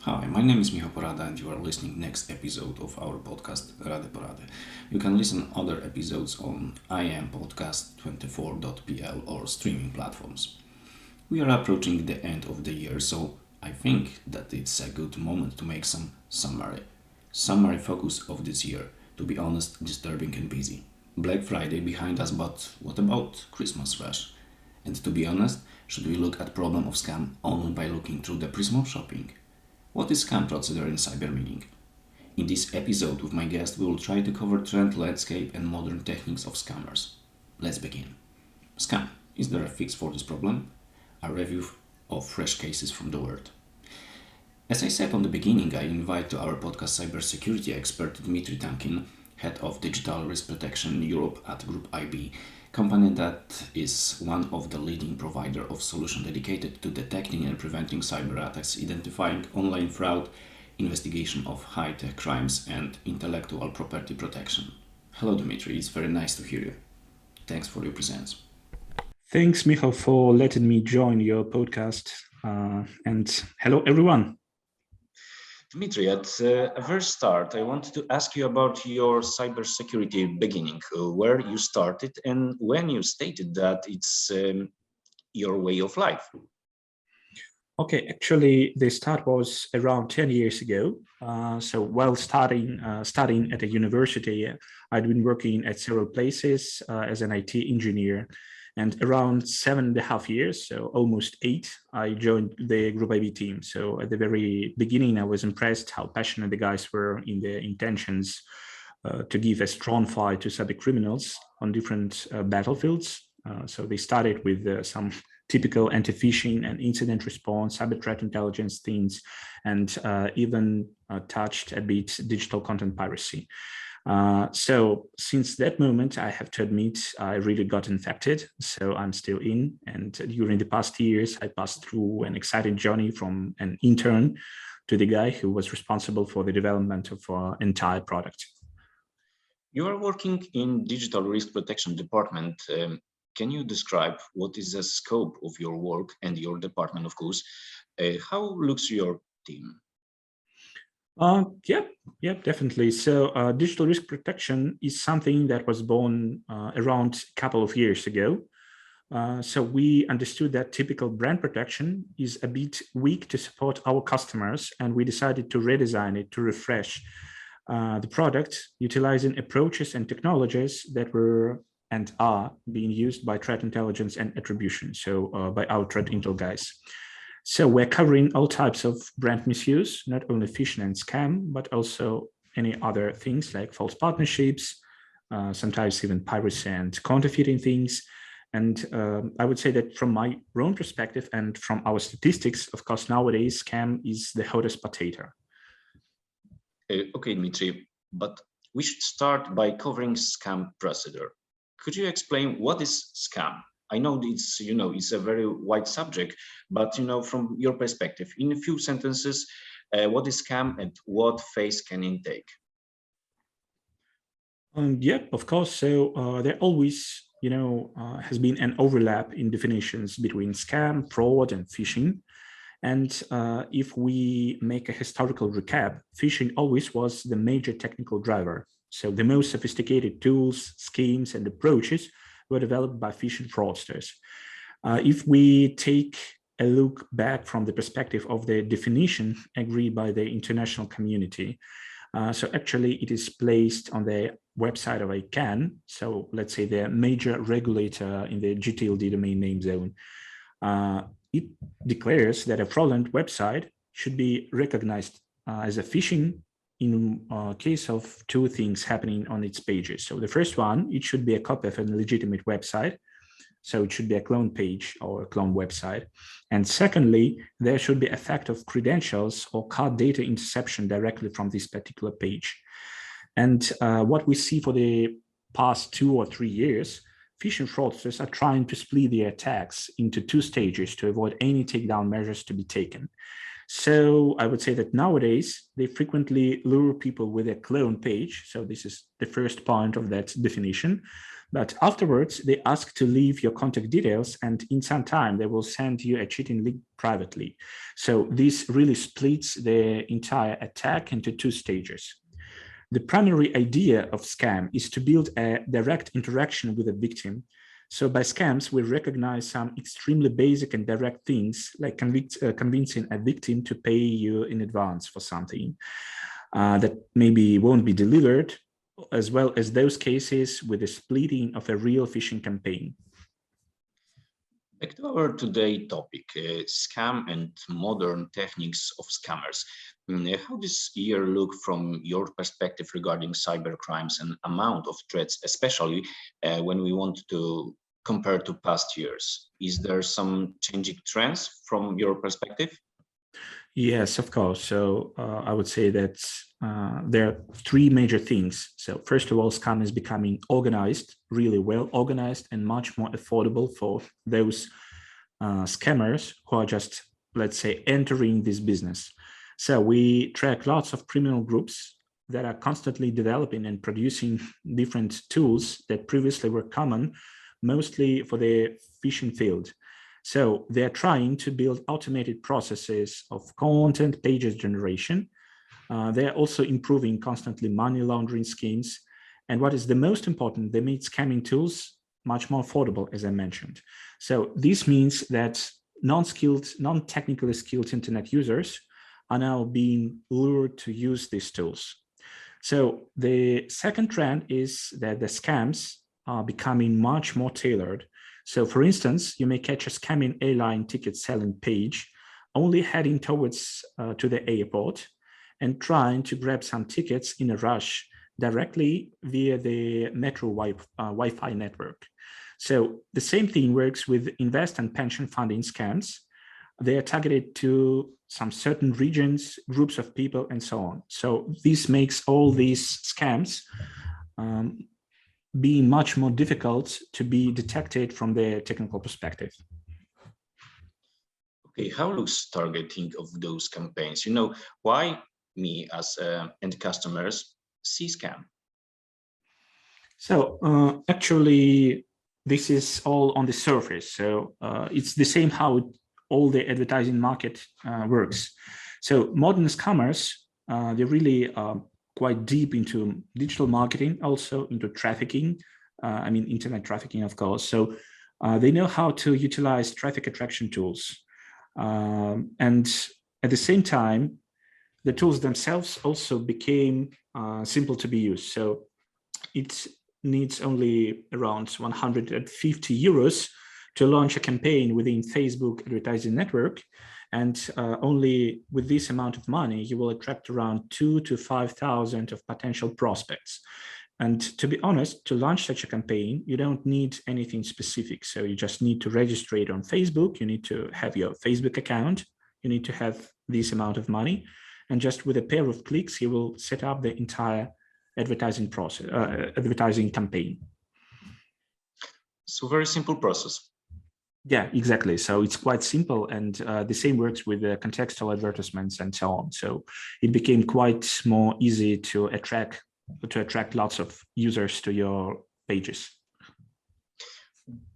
Hi, my name is Michal Porada and you are listening next episode of our podcast Rade Porade. You can listen other episodes on IM24.pl or streaming platforms. We are approaching the end of the year, so I think that it's a good moment to make some summary focus of this year. To be honest, disturbing and busy. Black Friday behind us, but what about Christmas rush? And to be honest, should we look at problem of scam only by looking through the prism of shopping? What is scam procedure in cyber meaning? In this episode with my guest, we will try to cover trend landscape and modern techniques of scammers. Let's begin. Scam. Is there a fix for this problem? A review of fresh cases from the world. As I said on the beginning, I invite to our podcast cybersecurity expert Dmitry Tunkin, head of digital risk protection Europe at Group IB, company that is one of the leading provider of solution dedicated to detecting and preventing cyber attacks, identifying online fraud, investigation of high-tech crimes, and intellectual property protection. Hello, Dmitry. It's very nice to hear you. Thanks for your presence. Thanks, Michal, for letting me join your podcast. And hello, everyone. Dmitry, at a very start, I wanted to ask you about your cybersecurity beginning, where you started and when you stated that it's your way of life. Okay, actually, the start was around 10 years ago. So while studying at a university, I'd been working at several places as an IT engineer. And around 7.5 years, so almost 8, I joined the Group IB team. So at the very beginning, I was impressed how passionate the guys were in their intentions to give a strong fight to cyber criminals on different battlefields. So they started with some typical anti-phishing and incident response, cyber threat intelligence things, and even touched a bit digital content piracy. So since that moment, I have to admit, I really got infected. So I'm still in. And during the past years, I passed through an exciting journey from an intern to the guy who was responsible for the development of our entire product. You are working in digital risk protection department. Can you describe what is the scope of your work and your department, of course? How looks your team? Yeah, definitely. So digital risk protection is something that was born around a couple of years ago. So we understood that typical brand protection is a bit weak to support our customers, and we decided to redesign it to refresh the product, utilizing approaches and technologies that were and are being used by threat intelligence and attribution, so by our threat intel guys. So we're covering all types of brand misuse, not only phishing and scam, but also any other things like false partnerships, sometimes even piracy and counterfeiting things. And I would say that from my own perspective and from our statistics, of course, nowadays, scam is the hottest potato. Okay, Dmitry, but we should start by covering scam procedure. Could you explain what is scam? I know it's a very wide subject, but from your perspective, in a few sentences, what is scam and what phase can it take? Yeah, of course. So there always, has been an overlap in definitions between scam, fraud, and phishing. And if we make a historical recap, phishing always was the major technical driver. So the most sophisticated tools, schemes, and approaches were developed by phishing fraudsters. If we take a look back from the perspective of the definition agreed by the international community, so actually it is placed on the website of ICANN, so let's say the major regulator in the GTLD domain name zone. It declares that a fraudulent website should be recognized as a phishing in case of two things happening on its pages. So the first one, it should be a copy of a legitimate website. So it should be a clone page or a clone website. And secondly, there should be a fact of credentials or card data interception directly from this particular page. And what we see for the past 2 or 3 years, phishing fraudsters are trying to split their attacks into 2 stages to avoid any takedown measures to be taken. So I would say that nowadays, they frequently lure people with a clone page. So this is the first point of that definition. But afterwards, they ask to leave your contact details, and in some time, they will send you a cheating link privately. So this really splits the entire attack into two stages. The primary idea of scam is to build a direct interaction with a victim. So by scams, we recognize some extremely basic and direct things, like convincing a victim to pay you in advance for something that maybe won't be delivered, as well as those cases with the splitting of a real phishing campaign. Back to our today topic, scam and modern techniques of scammers. How does year look from your perspective regarding cybercrimes and amount of threats, especially when we want to compare to past years? Is there some changing trends from your perspective? Yes, of course. So I would say that there are three major things. So first of all, scam is becoming organized, really well organized, and much more affordable for those scammers who are just, let's say, entering this business. So we track lots of criminal groups that are constantly developing and producing different tools that previously were common, mostly for the phishing field. So they're trying to build automated processes of content pages generation. They're also improving constantly money laundering schemes. And what is the most important, they made scamming tools much more affordable, as I mentioned. So this means that non-skilled, non-technically skilled internet users are now being lured to use these tools. So the second trend is that the scams are becoming much more tailored. So for instance, you may catch a scamming airline ticket selling page only heading towards to the airport and trying to grab some tickets in a rush directly via the metro Wi-Fi network. So the same thing works with invest and pension funding scams. They are targeted to some certain regions, groups of people, and so on. So this makes all these scams be much more difficult to be detected from the technical perspective. Okay, how looks targeting of those campaigns? Why me as end customers see scam? So actually, this is all on the surface. So it's the same how all the advertising market works. So modern scammers, they really quite deep into digital marketing, also into trafficking, internet trafficking, of course. So they know how to utilize traffic attraction tools. And at the same time, the tools themselves also became simple to be used. So it needs only around 150 euros to launch a campaign within Facebook advertising network. And only with this amount of money, you will attract around 2,000 to 5,000 of potential prospects. And to be honest, to launch such a campaign, you don't need anything specific. So you just need to register it on Facebook. You need to have your Facebook account. You need to have this amount of money. And just with a pair of clicks, you will set up the entire advertising process, advertising campaign. So very simple process. Yeah, exactly. So it's quite simple, and the same works with the contextual advertisements and so on. So it became quite more easy to attract lots of users to your pages.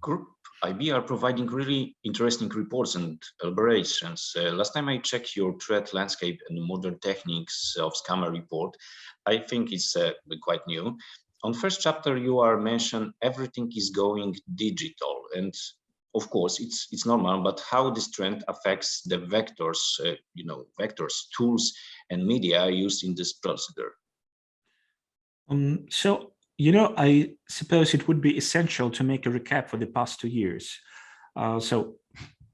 Group IB are providing really interesting reports and elaborations. Last time I checked your threat landscape and modern techniques of scammer report, I think it's quite new. On first chapter, you are mentioned everything is going digital, and of course it's normal, but how this trend affects the vectors, vectors, tools, and media used in this procedure? I suppose it would be essential to make a recap for the past 2 years. So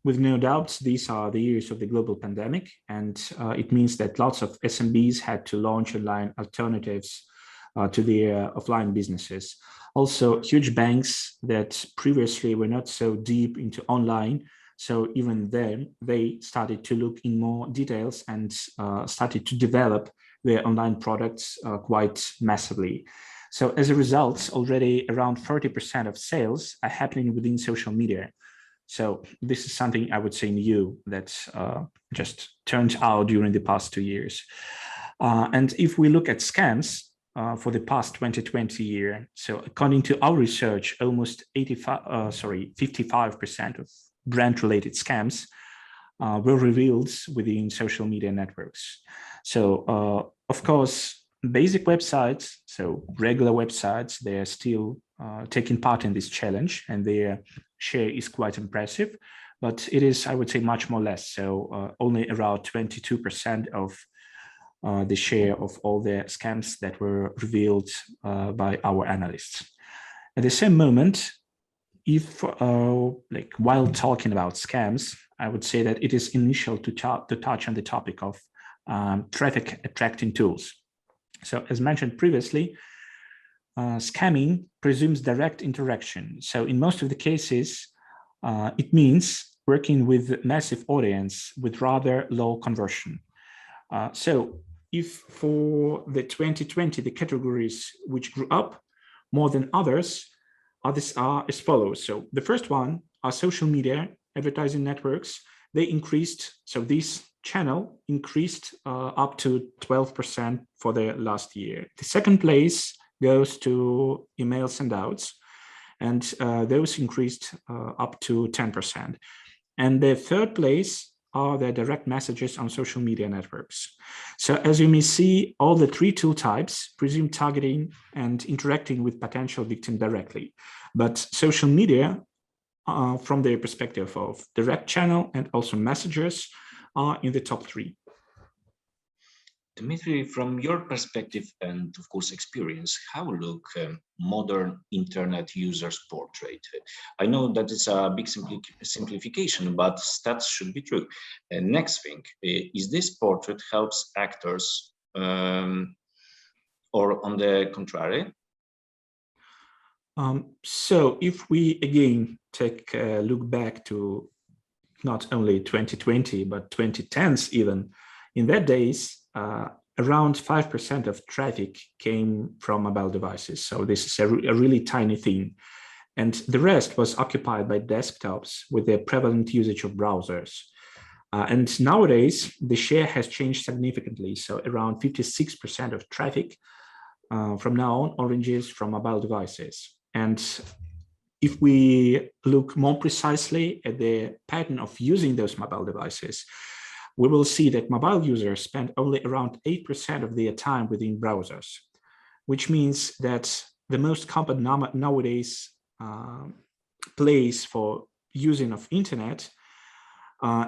with no doubts, these are the years of the global pandemic, and it means that lots of SMBs had to launch online alternatives to their offline businesses. Also, huge banks that previously were not so deep into online, so even then they started to look in more details and started to develop their online products quite massively. So as a result, already around 30% of sales are happening within social media. So this is something I would say new that just turned out during the past 2 years. And if we look at scams, for the past 2020 year. So according to our research, almost 55% of brand-related scams were revealed within social media networks. So of course, basic websites, so regular websites, they are still taking part in this challenge, and their share is quite impressive, but it is, I would say, much more less. So only around 22% of the share of all the scams that were revealed by our analysts. At the same moment, if while talking about scams, I would say that it is initial to touch on the topic of traffic attracting tools. So as mentioned previously, scamming presumes direct interaction. So in most of the cases, it means working with massive audience with rather low conversion. So if for the 2020, the categories which grew up more than others are as follows. So the first one are social media advertising networks. They increased, so this channel increased up to 12% for the last year. The second place goes to email sendouts, and those increased up to 10%. And the third place are the direct messages on social media networks. So as you may see, all the three tool types presume targeting and interacting with potential victim directly. But social media, from the perspective of direct channel and also messengers, are in the top three. Dmitry, from your perspective and of course experience, how look modern internet users portrait? I know that it's a big simplification, but stats should be true. Next thing, is this portrait helps actors or on the contrary? So if we again take a look back to not only 2020, but 2010s even, in that days, around 5% of traffic came from mobile devices. So this is a really tiny thing. And the rest was occupied by desktops with the prevalent usage of browsers. And nowadays, the share has changed significantly. So around 56% of traffic from now on oranges from mobile devices. And if we look more precisely at the pattern of using those mobile devices, we will see that mobile users spend only around 8% of their time within browsers, which means that the most common nowadays place for using of internet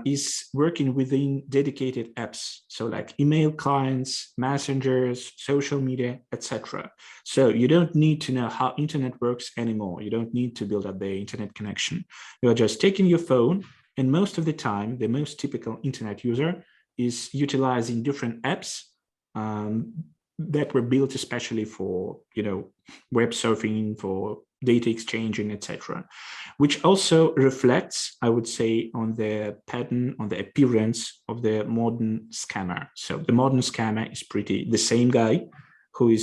is working within dedicated apps. So like email clients, messengers, social media, etc. So you don't need to know how internet works anymore. You don't need to build up the internet connection. You are just taking your phone, and most of the time, the most typical internet user is utilizing different apps that were built especially for, web surfing, for data exchanging, etc., which also reflects, I would say, on the pattern, on the appearance of the modern scammer. So the modern scammer is pretty the same guy who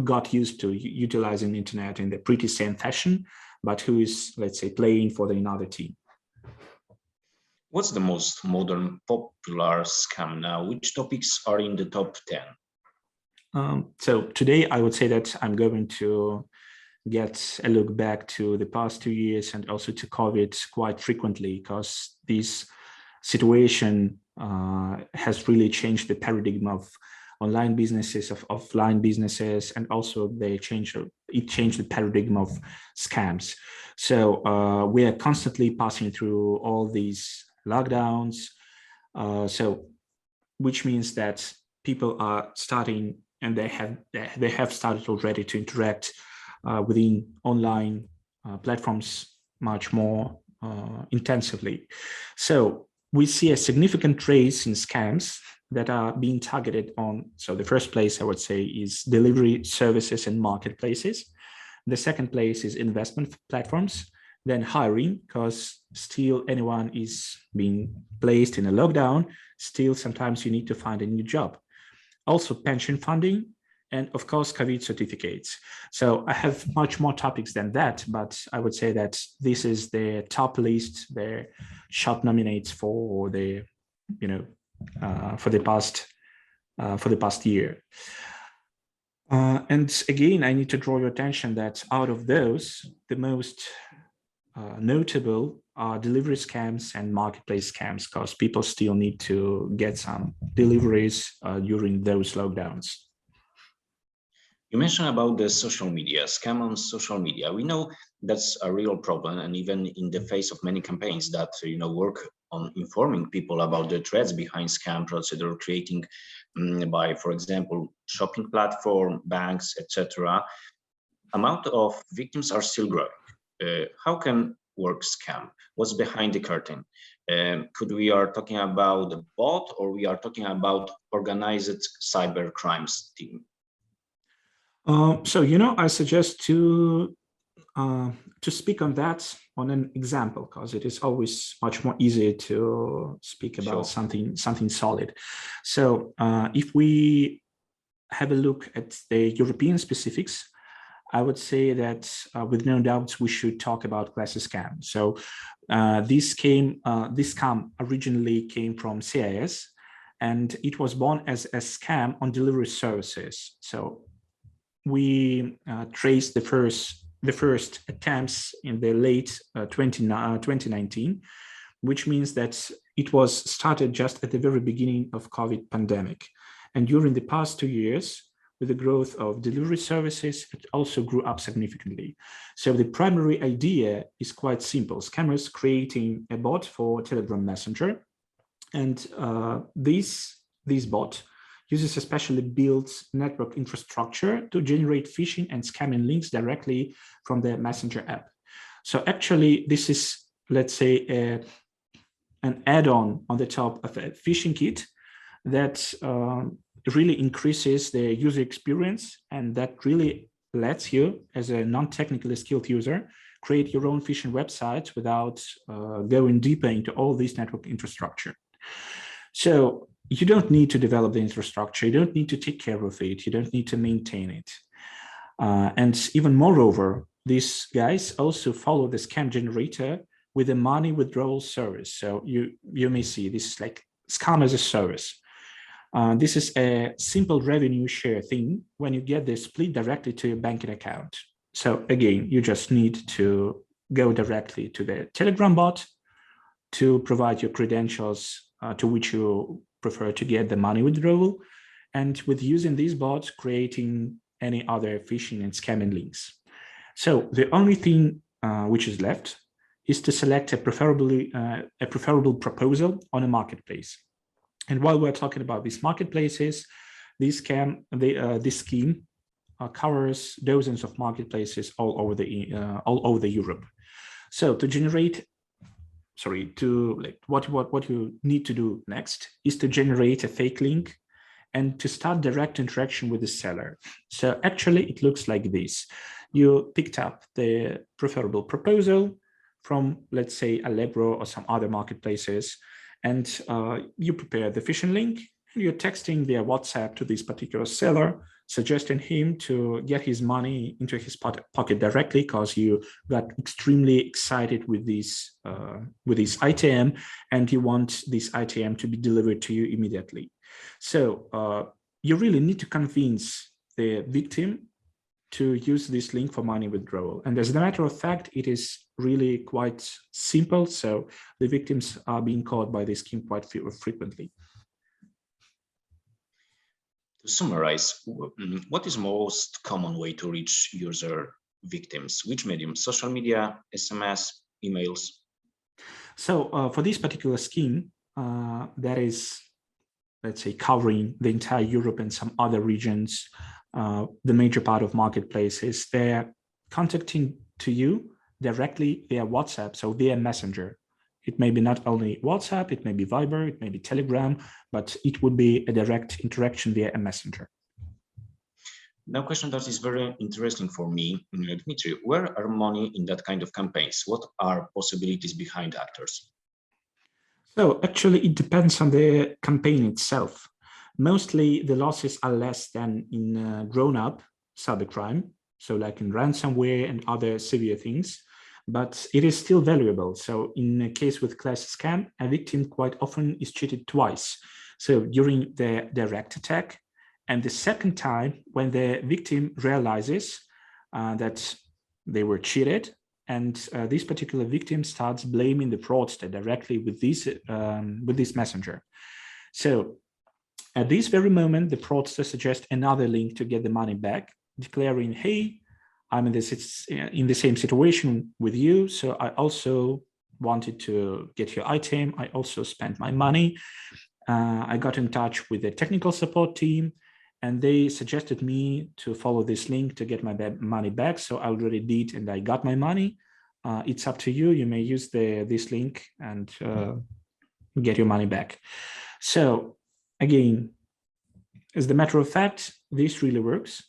got used to utilizing the internet in the pretty same fashion, but who is, let's say, playing for another team. What's the most modern popular scam now? Which topics are in the top 10? So today I would say that I'm going to get a look back to the past 2 years and also to COVID quite frequently, because this situation has really changed the paradigm of online businesses, of offline businesses, and also it changed the paradigm of scams. So we are constantly passing through all these lockdowns, which means that people are starting, and they have started already to interact within online platforms much more intensively. So we see a significant rise in scams that are being targeted on. So the first place I would say is delivery services and marketplaces. The second place is investment platforms. Then hiring, because still anyone is being placed in a lockdown, still sometimes you need to find a new job. Also pension funding, and of course, COVID certificates. So I have much more topics than that, but I would say that this is the top list, the short nominates for the, for the past year. And again, I need to draw your attention that out of those, the most notable are delivery scams and marketplace scams, because people still need to get some deliveries during those lockdowns. You mentioned about the social media, scam on social media. We know that's a real problem, and even in the face of many campaigns that work on informing people about the threats behind scam procedure, creating by, for example, shopping platform, banks, etc., amount of victims are still growing. How can work scam? What's behind the curtain? Could we are talking about a bot, or we are talking about organized cyber crimes team? So, I suggest to speak on that on an example, because it is always much more easier to speak about something solid. So if we have a look at the European specifics, I would say that with no doubts we should talk about classic scam. So this scam originally came from CIS, and it was born as a scam on delivery services. So we traced the first attempts in the late 2019, which means that it was started just at the very beginning of COVID pandemic. And during the past 2 years, with the growth of delivery services, it also grew up significantly. So the primary idea is quite simple: scammers creating a bot for Telegram Messenger, and this bot uses a specially built network infrastructure to generate phishing and scamming links directly from the Messenger app. So actually, this is, let's say, an add-on on the top of a phishing kit that really increases the user experience, and that really lets you, as a non-technically skilled user, create your own phishing website without going deeper into all this network infrastructure. So you don't need to develop the infrastructure, you don't need to take care of it, you don't need to maintain it. And even moreover, these guys also follow the scam generator with a money withdrawal service. So you may see this is like scam as a service. This is a simple revenue share thing when you get the split directly to your banking account. So again, you just need to go directly to the Telegram bot to provide your credentials to which you prefer to get the money withdrawal, and with using this bot, creating any other phishing and scamming links. So the only thing which is left is to select a preferable proposal on a marketplace. And while we're talking about these marketplaces, this scheme covers dozens of marketplaces all over the Europe. So to generate, what you need to do next is to generate a fake link and to start direct interaction with the seller. So actually, it looks like this: you picked up the preferable proposal from, let's say, Allegro or some other marketplaces, and you prepare the phishing link, and you're texting via WhatsApp to this particular seller, suggesting him to get his money into his pocket directly because you got extremely excited with this item, and you want this item to be delivered to you immediately. So you really need to convince the victim to use this link for money withdrawal. And as a matter of fact, it is really quite simple. So the victims are being caught by this scheme quite frequently. To summarize, what is most common way to reach user victims? Which medium? Social media, SMS, emails? So for this particular scheme, that is, let's say, covering the entire Europe and some other regions, the major part of marketplaces, they're contacting to you directly via WhatsApp, so via Messenger. It may be not only WhatsApp, it may be Viber, it may be Telegram, but it would be a direct interaction via a messenger. Now, question that is very interesting for me, Dmitry, where are money in that kind of campaigns? What are possibilities behind actors? So actually, it depends on the campaign itself. Mostly the losses are less than in grown-up cybercrime, so like in ransomware and other severe things, but it is still valuable. So in a case with classic scam, a victim quite often is cheated twice. So during the direct attack And the second time, when the victim realizes that they were cheated, and this particular victim starts blaming the fraudster directly with this messenger. So at this very moment, the fraudster suggests another link to get the money back, declaring, hey, I'm in the same situation with you, so I also wanted to get your item. I also spent my money. I got in touch with the technical support team, and they suggested me to follow this link to get my money back. So I already did, and I got my money. It's up to you. You may use this link and get your money back. So again, as a matter of fact, this really works.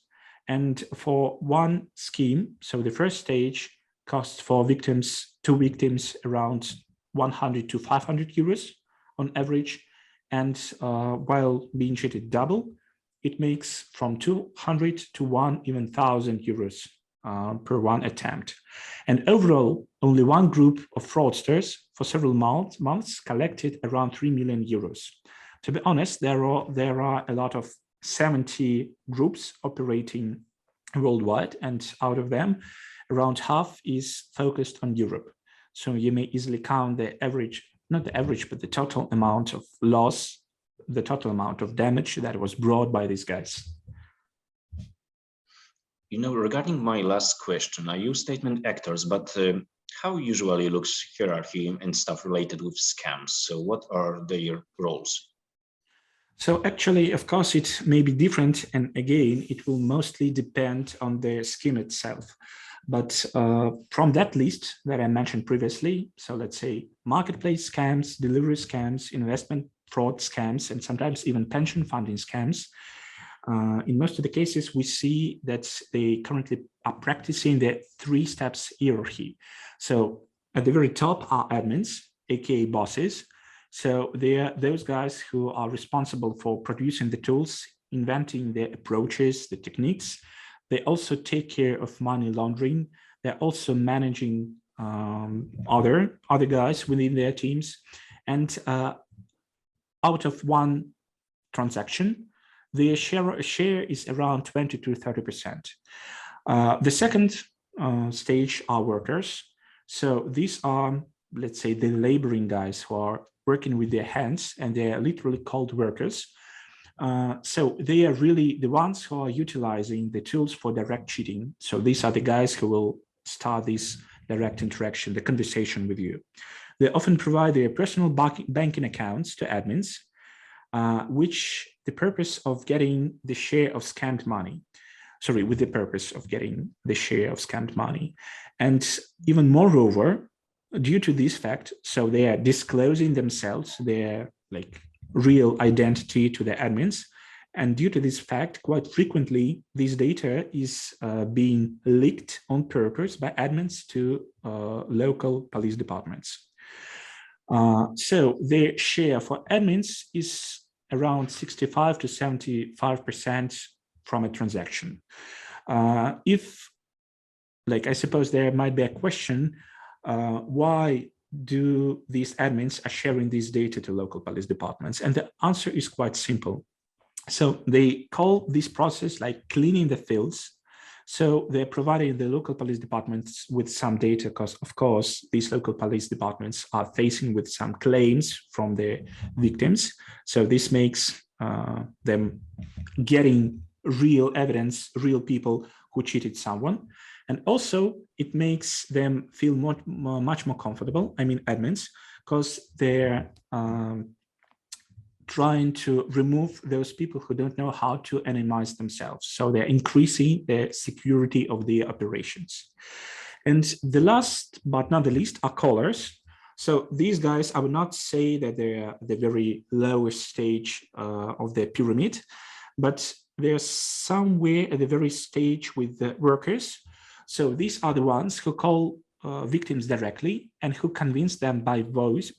And for one scheme, so the first stage costs for two victims around 100 to 500 euros on average. And while being cheated double, it makes from 200 to even 1,000 euros per one attempt. And overall, only one group of fraudsters for several months collected around 3 million euros. To be honest, there are a lot of 70 groups operating worldwide, and out of them, around half is focused on Europe. So you may easily count the average, not the average, but the total amount of loss, the total amount of damage that was brought by these guys. Regarding my last question, I use statement actors, but how usually looks hierarchy and stuff related with scams? So what are their roles? So actually, of course, it may be different. And again, it will mostly depend on the scheme itself. But from that list that I mentioned previously, so let's say marketplace scams, delivery scams, investment fraud scams, and sometimes even pension funding scams, in most of the cases, we see that they currently are practicing the 3 steps hierarchy. So at the very top are admins, aka bosses. So they are those guys who are responsible for producing the tools, inventing the approaches, the techniques. They also take care of money laundering. They're also managing other guys within their teams. And out of one transaction, the share is around 20 to 30%. The second stage are workers. So these are, let's say, the laboring guys who are working with their hands, and they are literally called workers. So they are really the ones who are utilizing the tools for direct cheating. So these are the guys who will start this direct interaction, the conversation with you. They often provide their personal banking accounts to admins, which the purpose of getting the share of scammed money. Sorry, with the purpose of getting the share of scammed money. And even moreover, due to this fact, so they are disclosing themselves, their real identity to the admins. And due to this fact, quite frequently, this data is being leaked on purpose by admins to local police departments. So their share for admins is around 65 to 75% from a transaction. If, I suppose there might be a question, why do these admins are sharing this data to local police departments? And the answer is quite simple. So they call this process cleaning the fields. So they're providing the local police departments with some data because, of course, these local police departments are facing with some claims from the victims. So this makes them getting real evidence, real people who cheated someone. And also it makes them feel much more comfortable, admins, because they're trying to remove those people who don't know how to anonymize themselves. So they're increasing the security of the operations. And the last but not the least are callers. So these guys, I would not say that they're the very lowest stage of the pyramid, but they're somewhere at the very stage with the workers. So these are the ones who call victims directly and who convince them by voice,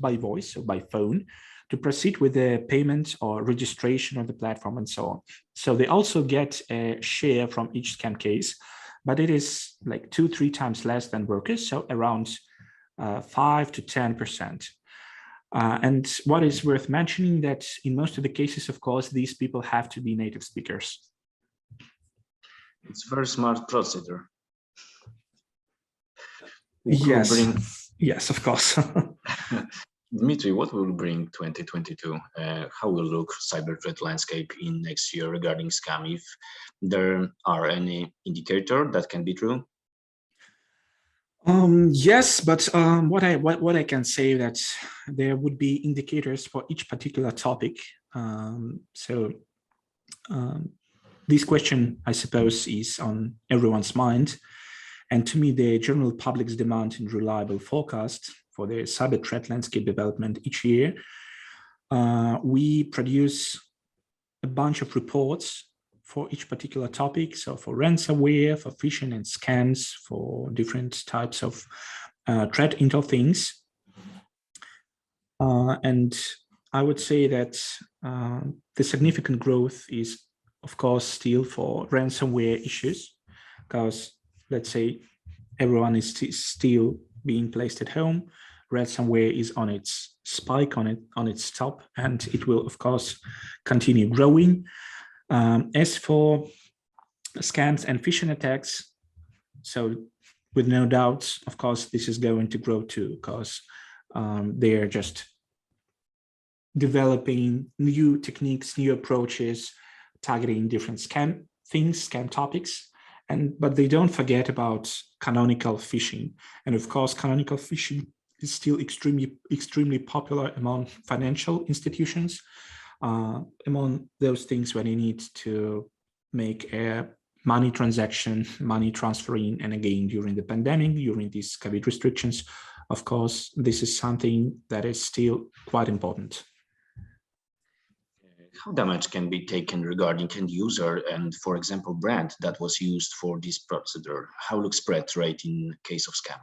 so by phone, to proceed with the payment or registration of the platform and so on. So they also get a share from each scam case, but it is 2-3 times less than workers, so around 5 to 10%. And what is worth mentioning that in most of the cases, of course, these people have to be native speakers. It's a very smart procedure. Yes, yes, of course. Dmitry, what will bring 2022? How will look cyber threat landscape in next year regarding scam? If there are any indicator that can be true? Yes, but what I can say that there would be indicators for each particular topic. This question, I suppose, is on everyone's mind. And to me, the general public's demand in reliable forecast for the cyber threat landscape development each year. We produce a bunch of reports for each particular topic. So for ransomware, for phishing and scams, for different types of threat intel things. And I would say that the significant growth is, of course, still for ransomware issues, because let's say everyone is still being placed at home. Ransomware is on its spike, on its top, and it will, of course, continue growing. As for scams and phishing attacks, so with no doubts, of course, this is going to grow too, because they are just developing new techniques, new approaches, targeting different scam topics. But they don't forget about canonical phishing. And of course, canonical phishing is still extremely popular among financial institutions, among those things where they need to make a money transaction, money transferring. And again, during the pandemic, during these COVID restrictions, of course, this is something that is still quite important. How damage can be taken regarding end user and, for example, brand that was used for this procedure? How looks spread rate in case of scam?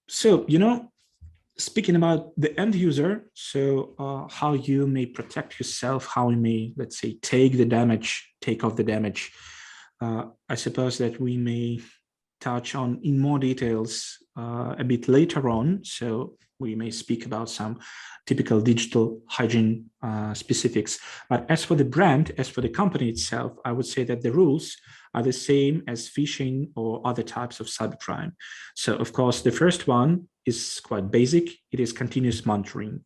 So, speaking about the end user, so how you may protect yourself, how you may, let's say, take off the damage. I suppose that we may touch on in more details a bit later on. So we may speak about some typical digital hygiene specifics. But as for the brand, as for the company itself, I would say that the rules are the same as phishing or other types of cybercrime. So of course, the first one is quite basic. It is continuous monitoring.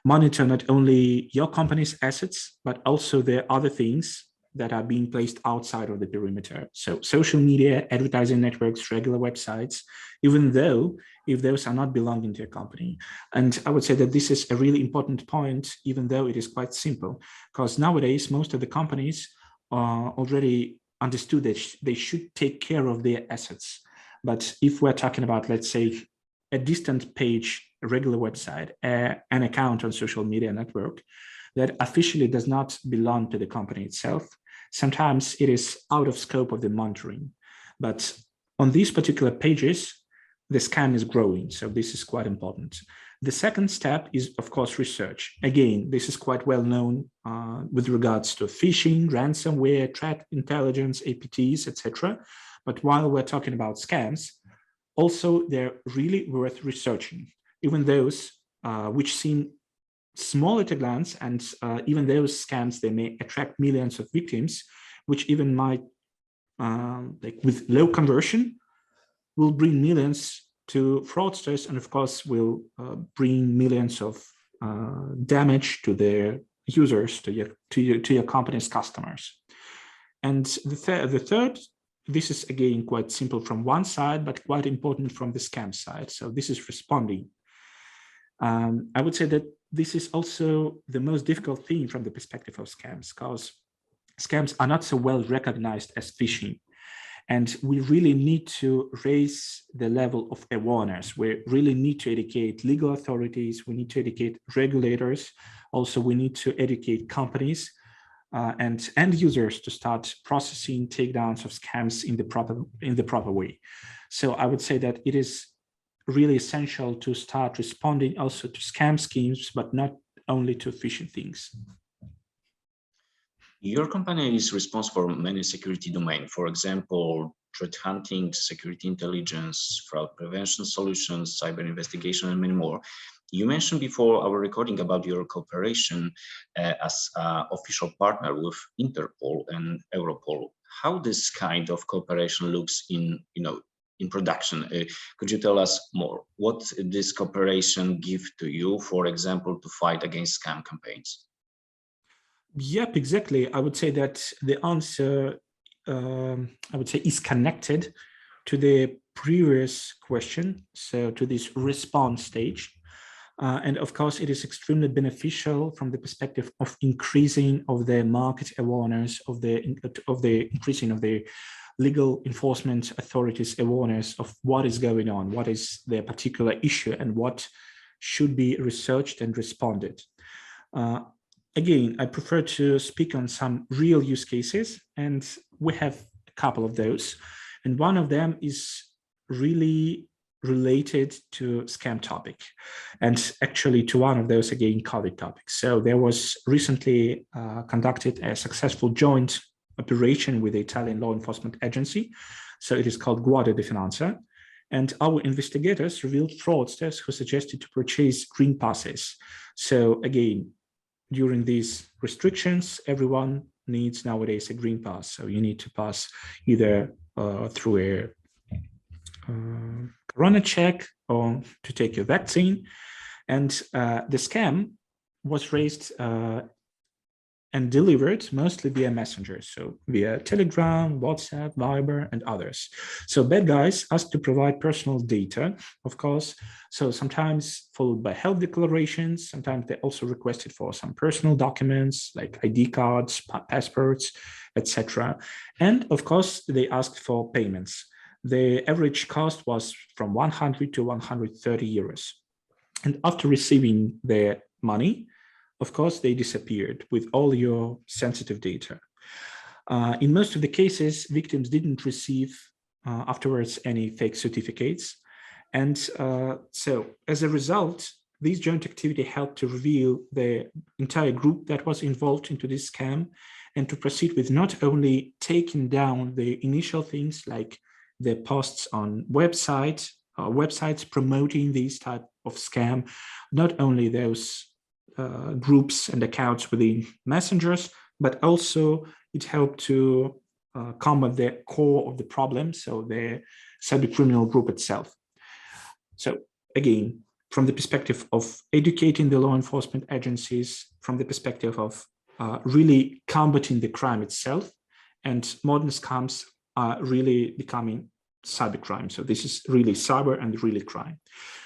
Monitor not only your company's assets, but also the other things that are being placed outside of the perimeter. So social media, advertising networks, regular websites, even though if those are not belonging to a company. And I would say that this is a really important point, even though it is quite simple, because nowadays, most of the companies already understood that they should take care of their assets. But if we're talking about, let's say, a distant page, a regular website, an account on social media network that officially does not belong to the company itself, sometimes it is out of scope of the monitoring. But on these particular pages, the scam is growing. So this is quite important. The second step is, of course, research. Again, this is quite well known with regards to phishing, ransomware, threat intelligence, APTs, etc. But while we're talking about scams, also they're really worth researching, even those which seem small at a glance, and even those scams, they may attract millions of victims, which even might, like with low conversion, will bring millions to fraudsters, and of course will bring millions of damage to their users, to your company's customers. And the third, this is again quite simple from one side, but quite important from the scam side. So this is responding. I would say that this is also the most difficult thing from the perspective of scams, because scams are not so well recognized as phishing. And we really need to raise the level of awareness. We really need to educate legal authorities. We need to educate regulators. Also, we need to educate companies and end users to start processing takedowns of scams in the proper way. So I would say that it is really essential to start responding also to scam schemes, but not only to phishing things. Your company is responsible for many security domains, for example, threat hunting, security intelligence, fraud prevention solutions, cyber investigation, and many more. You mentioned before our recording about your cooperation as an official partner with Interpol and Europol. How this kind of cooperation looks in, in production? Could you tell us more? What this cooperation give to you, for example, to fight against scam campaigns? Yep, exactly. I would say that the answer, I would say, is connected to the previous question, so to this response stage. And of course, it is extremely beneficial from the perspective of increasing of the market awareness, of the increasing of the legal enforcement authorities' awareness of what is going on, what is their particular issue, and what should be researched and responded. Again, I prefer to speak on some real use cases, and we have a couple of those. And one of them is really related to scam topic, and actually to one of those, again, COVID topics. So there was recently conducted a successful joint operation with the Italian law enforcement agency. So it is called Guardia di Finanza. And our investigators revealed fraudsters who suggested to purchase green passes. So again, during these restrictions, everyone needs nowadays a green pass. So you need to pass either through a corona check or to take your vaccine. And the scam was raised and delivered mostly via messengers, so via Telegram, WhatsApp, Viber, and others. So bad guys asked to provide personal data, of course. So sometimes followed by health declarations. Sometimes they also requested for some personal documents like ID cards, passports, etc. And of course, they asked for payments. The average cost was from 100 to 130 euros. And after receiving their money, of course, they disappeared with all your sensitive data. In most of the cases, victims didn't receive afterwards any fake certificates. And so as a result, this joint activity helped to reveal the entire group that was involved into this scam and to proceed with not only taking down the initial things like the posts on websites promoting these type of scam, not only those groups and accounts within messengers, but also it helped to combat the core of the problem, so the cybercriminal group itself. So again, from the perspective of educating the law enforcement agencies, from the perspective of really combating the crime itself, and modern scams are really becoming cybercrime. So this is really cyber and really crime.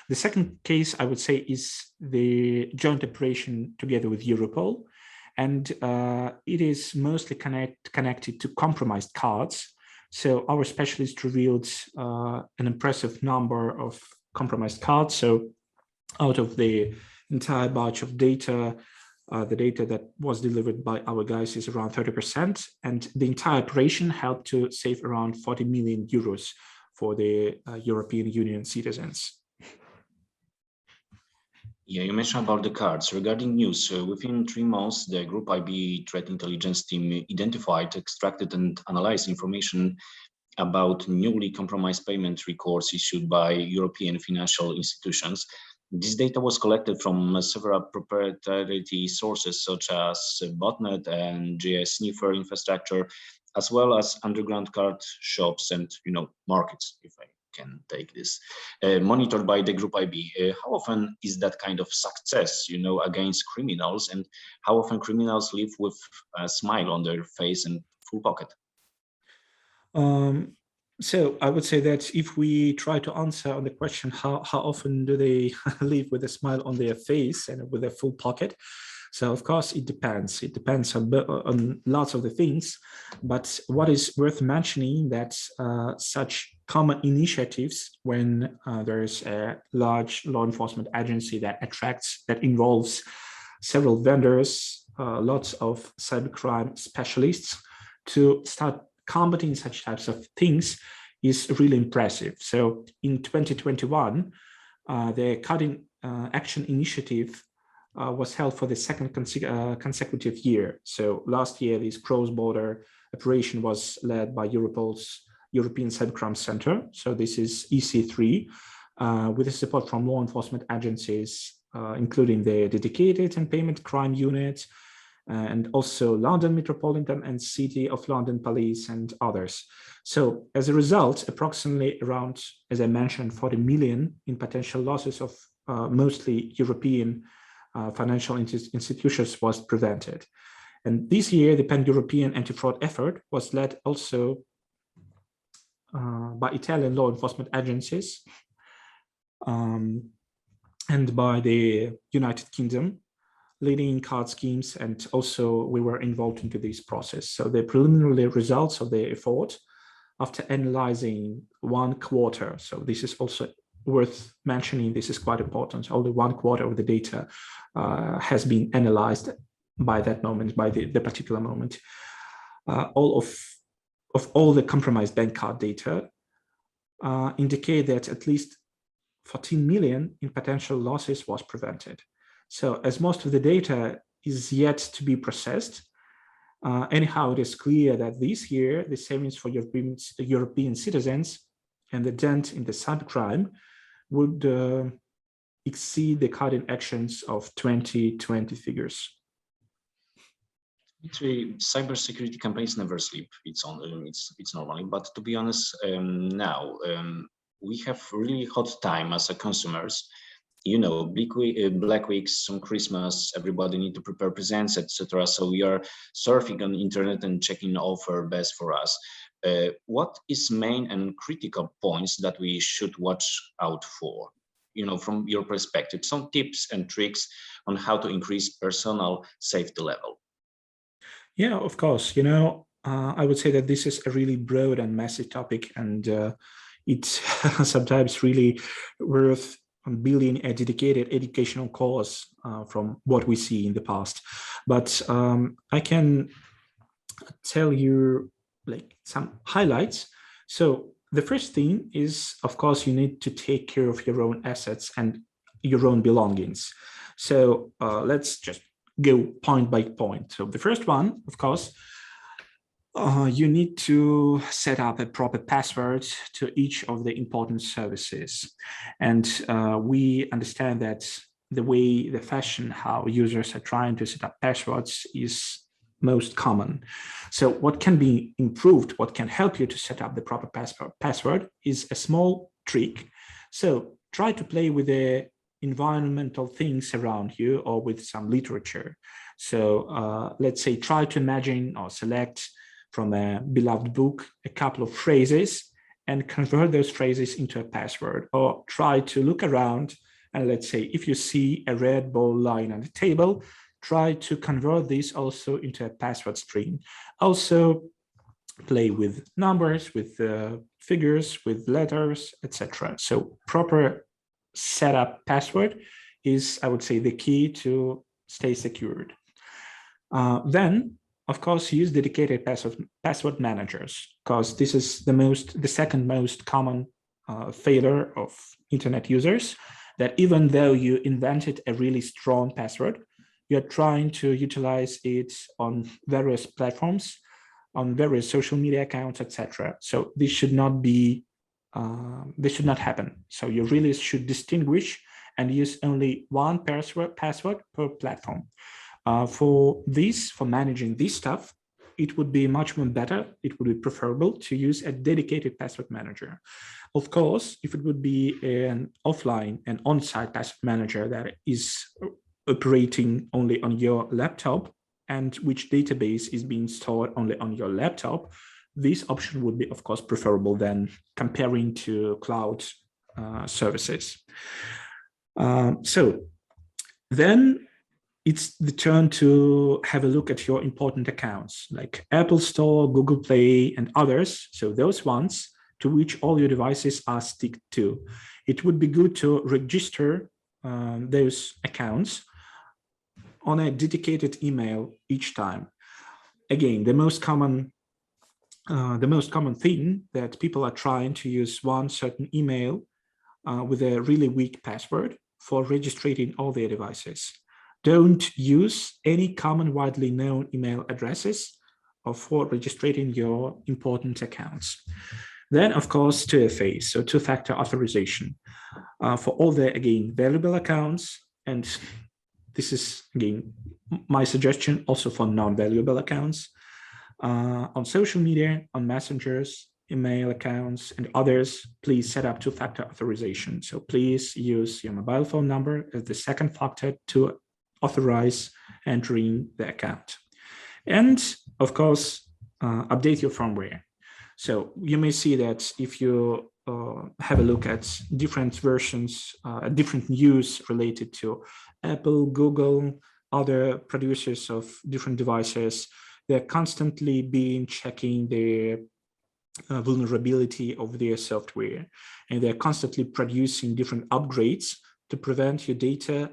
The second case, I would say, is the joint operation together with Europol. And it is mostly connected to compromised cards. So our specialists revealed an impressive number of compromised cards. So out of the entire batch of data, the data that was delivered by our guys is around 30%. And the entire operation helped to save around 40 million euros for the European Union citizens. Yeah, you mentioned about the cards. Regarding news, within 3 months, the Group IB threat intelligence team identified, extracted, and analyzed information about newly compromised payment records issued by European financial institutions. This data was collected from several proprietary sources, such as botnet and GS sniffer infrastructure, as well as underground card shops and markets, if I can take this, monitored by the Group IB. How often is that kind of success, against criminals, and how often criminals live with a smile on their face and full pocket? So I would say that if we try to answer on the question, how often do they live with a smile on their face and with a full pocket? So of course, it depends. It depends on lots of the things. But what is worth mentioning that such common initiatives, when there is a large law enforcement agency that involves several vendors, lots of cybercrime specialists, to start combating such types of things is really impressive. So in 2021, the Cutting Action Initiative was held for the second consecutive year. So last year, this cross-border operation was led by Europol's European Cybercrime Center. So this is EC3, with the support from law enforcement agencies, including the dedicated and payment crime unit, and also London Metropolitan and City of London Police and others. So as a result, approximately around, as I mentioned, 40 million in potential losses of mostly European financial institutions was prevented. And this year, the pan-European anti-fraud effort was led also by Italian law enforcement agencies and by the United Kingdom, leading card schemes, and also we were involved into this process. So the preliminary results of the effort, after analyzing 1 quarter, so this is also worth mentioning, this is quite important, only 1 quarter of the data has been analyzed by that moment, by the particular moment. All of all the compromised bank card data indicate that at least 14 million in potential losses was prevented. So as most of the data is yet to be processed, anyhow, it is clear that this year, the savings for European citizens and the dent in the cybercrime would exceed the cutting actions of 2020 figures. Cybersecurity companies never sleep. It's normally, but to be honest, now we have really hot time as a consumers. You know, Black Weeks, some Christmas, everybody need to prepare presents, etc. So we are surfing on internet and checking offer best for us. What is main and critical points that we should watch out for? You know, from your perspective, some tips and tricks on how to increase personal safety level. Yeah, of course. You know, I would say that this is a really broad and massive topic, and it's sometimes really worth building a dedicated educational course from what we see in the past. But I can tell you like some highlights. So the first thing is, of course, you need to take care of your own assets and your own belongings. So let's just go point by point. So the first one, of course, you need to set up a proper password to each of the important services. And we understand that the fashion how users are trying to set up passwords is most common. So what can be improved, what can help you to set up the proper password is a small trick. So try to play with the environmental things around you or with some literature. So let's say try to imagine or select from a beloved book a couple of phrases and convert those phrases into a password, or try to look around and let's say if you see a red ball lying on the table, try to convert this also into a password string. Also play with numbers, with figures, with letters, etc. So proper setup password is, I would say, the key to stay secured. Then, of course, use dedicated password managers, because this is the second most common failure of internet users, that even though you invented a really strong password, you're trying to utilize it on various platforms, on various social media accounts, etc. So this should not be, this should not happen. So you really should distinguish and use only one password per platform. For managing this stuff, it would be much more better. It would be preferable to use a dedicated password manager. Of course, if it would be an offline and on-site password manager that is operating only on your laptop and which database is being stored only on your laptop, this option would be, of course, preferable than comparing to cloud services. So then it's the turn to have a look at your important accounts like Apple Store, Google Play, and others. So those ones to which all your devices are sticked to. It would be good to register those accounts on a dedicated email each time. Again, the most common thing that people are trying to use one certain email with a really weak password for registering all their devices. Don't use any common widely known email addresses or for registering your important accounts. Then, of course, 2FA, so two-factor authorization, for all the, again, valuable accounts. And this is, again, my suggestion also for non-valuable accounts. On social media, on messengers, email accounts, and others, please set up two-factor authorization. So please use your mobile phone number as the second factor to authorize entering the account. And of course, update your firmware. So you may see that if you have a look at different versions, different news related to Apple, Google, other producers of different devices, they're constantly checking the vulnerability of their software, and they're constantly producing different upgrades to prevent your data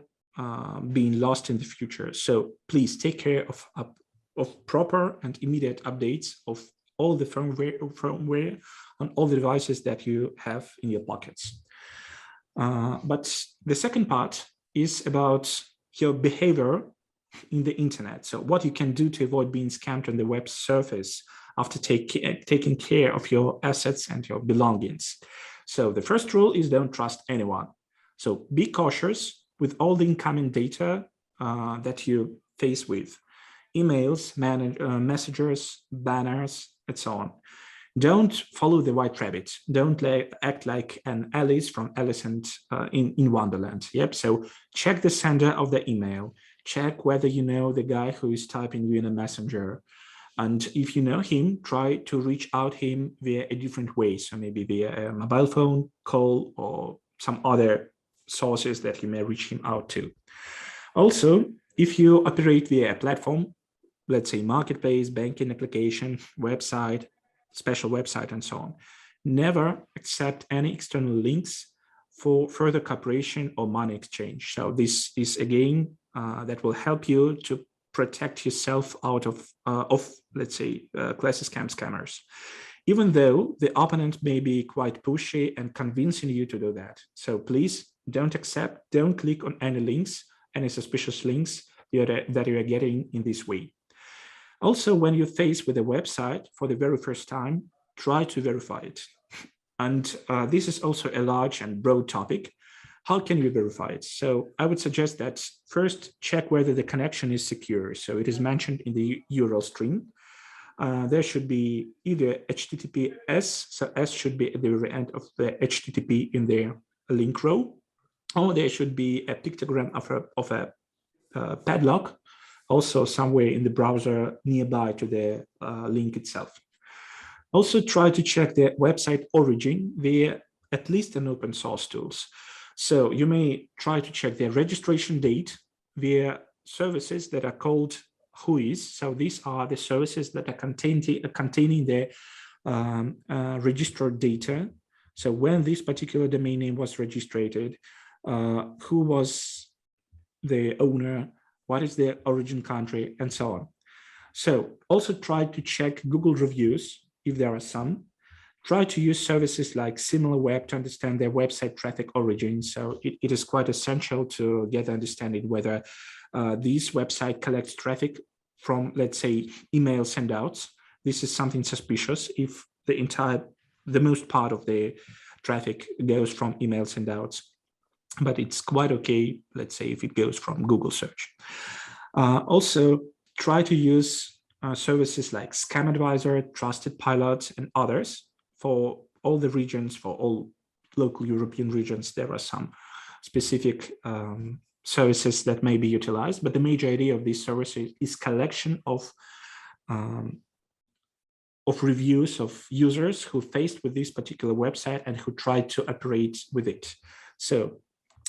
being lost in the future. So please take care of proper and immediate updates of all the firmware on all the devices that you have in your pockets. But the second part is about your behavior in the internet. So what you can do to avoid being scammed on the web surface after taking care of your assets and your belongings. So the first rule is don't trust anyone. So be cautious with all the incoming data that you face with. Emails, messengers, banners, and so on. Don't follow the white rabbit. Don't act like an Alice from Alice in Wonderland. Yep. So check the sender of the email. Check whether you know the guy who is typing you in a messenger. And if you know him, try to reach out him via a different way. So maybe via a mobile phone call or some other sources that you may reach him out to. Also, if you operate via a platform, let's say marketplace, banking application, website, special website, and so on, never accept any external links for further cooperation or money exchange. So this is, again, that will help you to protect yourself out of let's say, classic scammers, even though the opponent may be quite pushy and convincing you to do that. So please don't click on any links, any suspicious links that you are getting in this way. Also, when you're faced with a website for the very first time, try to verify it. And this is also a large and broad topic. How can you verify it? So I would suggest that first check whether the connection is secure. So it is mentioned in the URL string. There should be either HTTPS, so S should be at the very end of the HTTP in the link row, or there should be a pictogram of a padlock, also somewhere in the browser nearby to the link itself. Also try to check the website origin via at least an open source tools. So you may try to check their registration date via services that are called WHOIS. So these are the services that are containing the registered data. So when this particular domain name was registered, who was the owner, what is the origin country, and so on. So also try to check Google reviews if there are some. Try to use services like SimilarWeb to understand their website traffic origin. So it is quite essential to get understanding whether this website collects traffic from, let's say, email sendouts. This is something suspicious if the most part of the traffic goes from email sendouts, but it's quite okay, let's say, if it goes from Google search. Also, try to use services like Scam Advisor, Trusted Pilot, and others. For all the regions, for all local European regions, there are some specific services that may be utilized, but the major idea of these services is collection of reviews of users who faced with this particular website and who tried to operate with it. So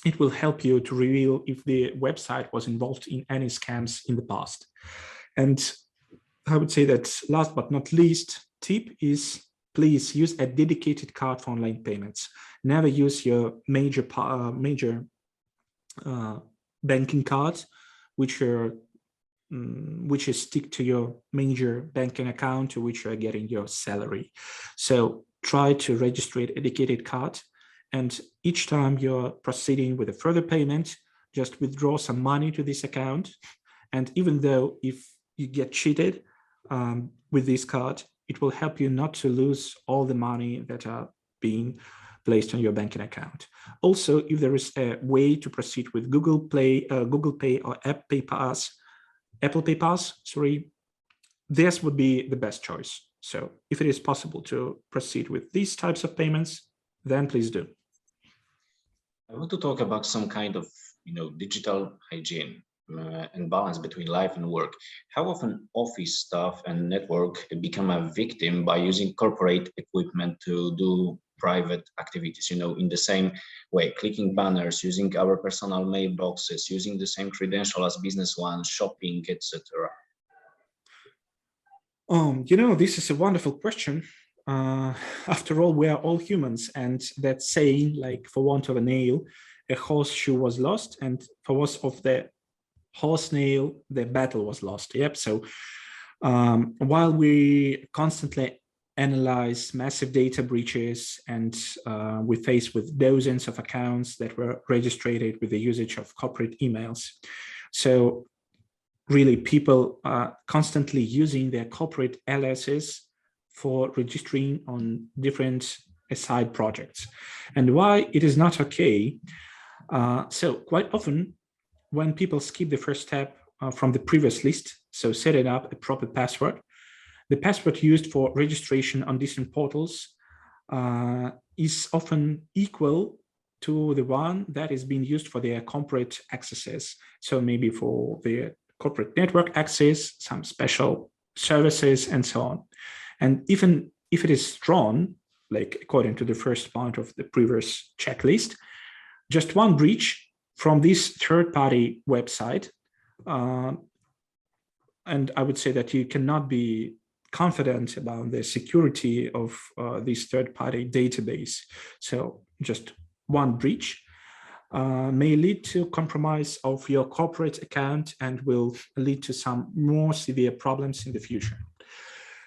it will help you to reveal if the website was involved in any scams in the past. And I would say that last but not least tip is, please use a dedicated card for online payments. Never use your major banking cards, which is stick to your major banking account to which you are getting your salary. So try to register a dedicated card, and each time you're proceeding with a further payment, just withdraw some money to this account. And even though if you get cheated with this card, it will help you not to lose all the money that are being placed on your banking account. Also, if there is a way to proceed with Google Pay or Apple Pay Pass, sorry, this would be the best choice. So if it is possible to proceed with these types of payments, then please do. I want to talk about some kind of, digital hygiene and balance between life and work. How often office staff and network become a victim by using corporate equipment to do private activities, in the same way, clicking banners, using our personal mailboxes, using the same credential as business ones, shopping, etc. This is a wonderful question. After all, we are all humans, and that saying, like, for want of a nail, a horseshoe was lost, and for want of the horse nail, the battle was lost. Yep. So while we constantly analyze massive data breaches and we face with dozens of accounts that were registered with the usage of corporate emails. So really, people are constantly using their corporate aliases for registering on different side projects. And why it is not okay? So quite often, when people skip the first step from the previous list, so setting up a proper password, the password used for registration on different portals is often equal to the one that is being used for their corporate accesses. So maybe for their corporate network access, some special services, and so on. And even if it is drawn, like according to the first part of the previous checklist, just one breach from this third-party website, and I would say that you cannot be confident about the security of this third-party database. So just one breach may lead to compromise of your corporate account and will lead to some more severe problems in the future.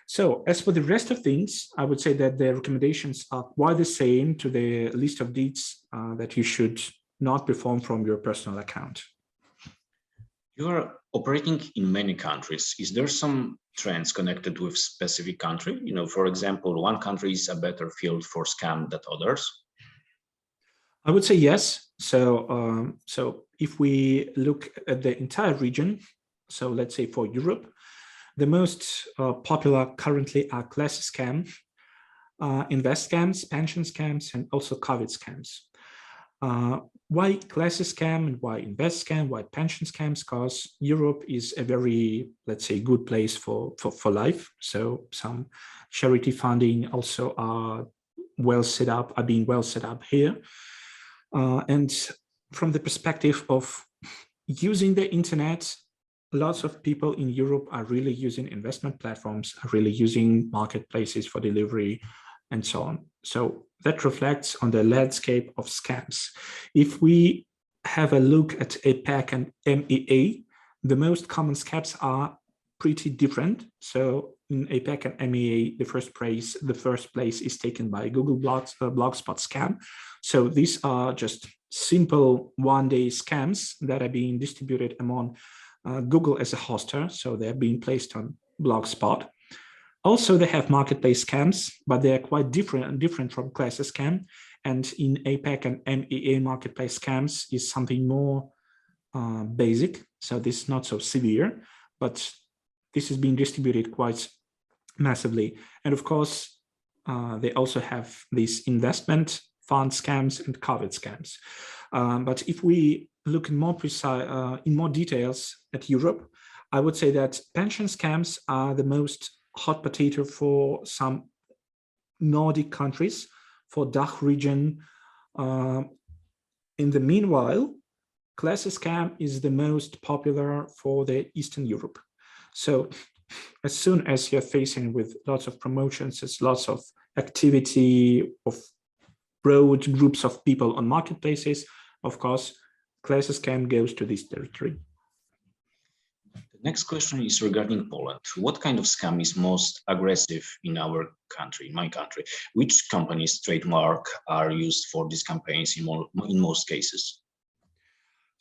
So as for the rest of things, I would say that the recommendations are quite the same to the list of deeds that you should not perform from your personal account. You are operating in many countries. Is there some trends connected with specific country? For example, one country is a better field for scam than others. I would say yes. So, if we look at the entire region, so let's say for Europe, the most popular currently are class scam, invest scams, pension scams, and also COVID scams. Why class scam and why invest scam, why pension scams? Because Europe is a very, let's say, good place for life. So some charity funding also are being well set up here. And from the perspective of using the internet, lots of people in Europe are really using investment platforms, are really using marketplaces for delivery, and so on. So that reflects on the landscape of scams. If we have a look at APAC and MEA, the most common scams are pretty different. So in APAC and MEA, the first place is taken by Google Blogspot scam. So these are just simple one-day scams that are being distributed among Google as a hoster. So they're being placed on Blogspot. Also, they have marketplace scams, but they are quite different from class scam. And in APAC and MEA, marketplace scams is something more basic. So this is not so severe, but this is being distributed quite massively. And of course, they also have these investment fund scams and COVID scams. But if we look in more details at Europe, I would say that pension scams are the most hot potato for some Nordic countries, for DACH region. In the meanwhile, class scam is the most popular for the Eastern Europe. So as soon as you're facing with lots of promotions, there's lots of activity of broad groups of people on marketplaces, of course, class scam goes to this territory. The next question is regarding Poland. What kind of scam is most aggressive in our country, my country? Which companies' trademark are used for these campaigns in most cases?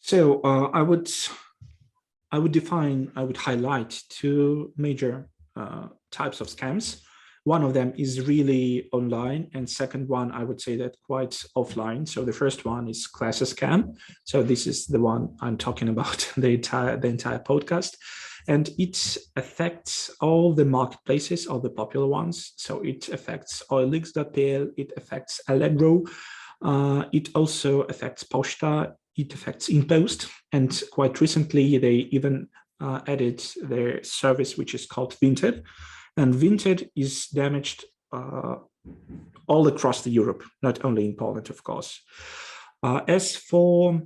So I would highlight two major types of scams. One of them is really online, and second one, I would say that quite offline. So the first one is class scam. So this is the one I'm talking about the entire podcast. And it affects all the marketplaces, all the popular ones. So it affects OLX.pl, it affects Allegro, it also affects Posta, it affects InPost, and quite recently they even added their service, which is called Vinted. And Vinted is damaged all across the Europe, not only in Poland, of course. As for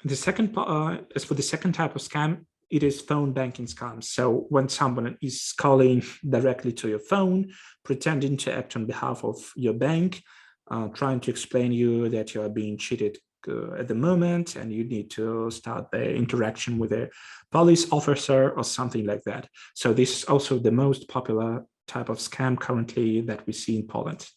the second type of scam, it is phone banking scams. So when someone is calling directly to your phone, pretending to act on behalf of your bank, trying to explain you that you are being cheated at the moment and you need to start the interaction with a police officer or something like that. So this is also the most popular type of scam currently that we see in Poland.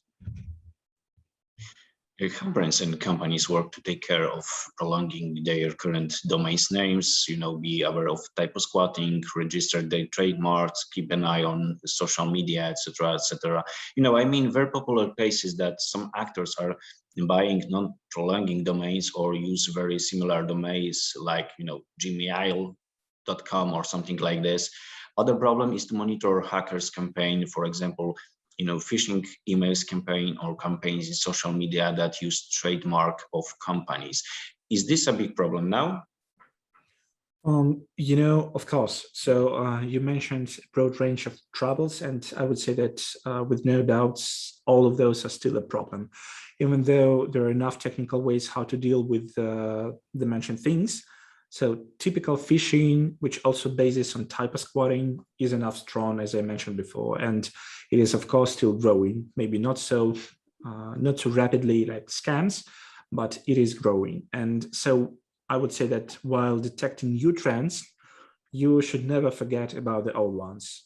How brands and companies work to take care of prolonging their current domains names, be aware of typo squatting, register their trademarks, keep an eye on social media, etc., etc. I mean, very popular case is that some actors are buying non-prolonging domains or use very similar domains like, gmail.com or something like this. Other problem is to monitor hackers campaign, for example, phishing emails campaign or campaigns in social media that use trademark of companies. Is this a big problem now? Of course. So you mentioned a broad range of troubles, and I would say that with no doubts, all of those are still a problem. Even though there are enough technical ways how to deal with the mentioned things. So typical phishing, which also bases on typo squatting, is enough strong, as I mentioned before, and it is of course still growing. Maybe not so rapidly like scams, but it is growing. And so I would say that while detecting new trends, you should never forget about the old ones.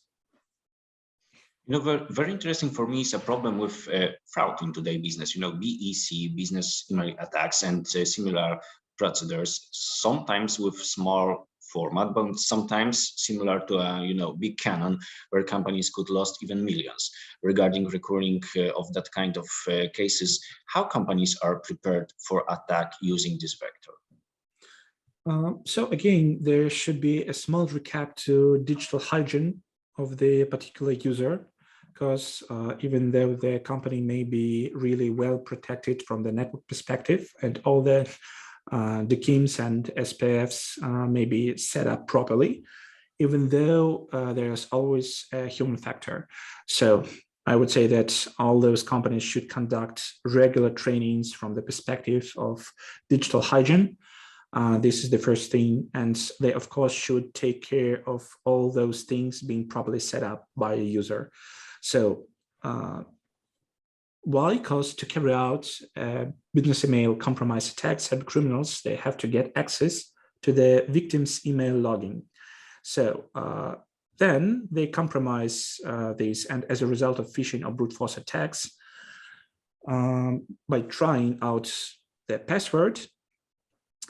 Very, very interesting for me is a problem with fraud in today's business. BEC, business email attacks, and similar procedures, sometimes with small format, but sometimes similar to a big cannon, where companies could lose even millions. Regarding recurring of that kind of cases, how companies are prepared for attack using this vector? So again, there should be a small recap to digital hygiene of the particular user, because even though the company may be really well protected from the network perspective and all the KIMs and SPFs may be set up properly, even though there's always a human factor. So I would say that all those companies should conduct regular trainings from the perspective of digital hygiene. This is the first thing. And they, of course, should take care of all those things being properly set up by a user. So why? Because to carry out business email compromise attacks, cyber criminals, they have to get access to the victim's email login. So then they compromise these, and as a result of phishing or brute force attacks, by trying out their password,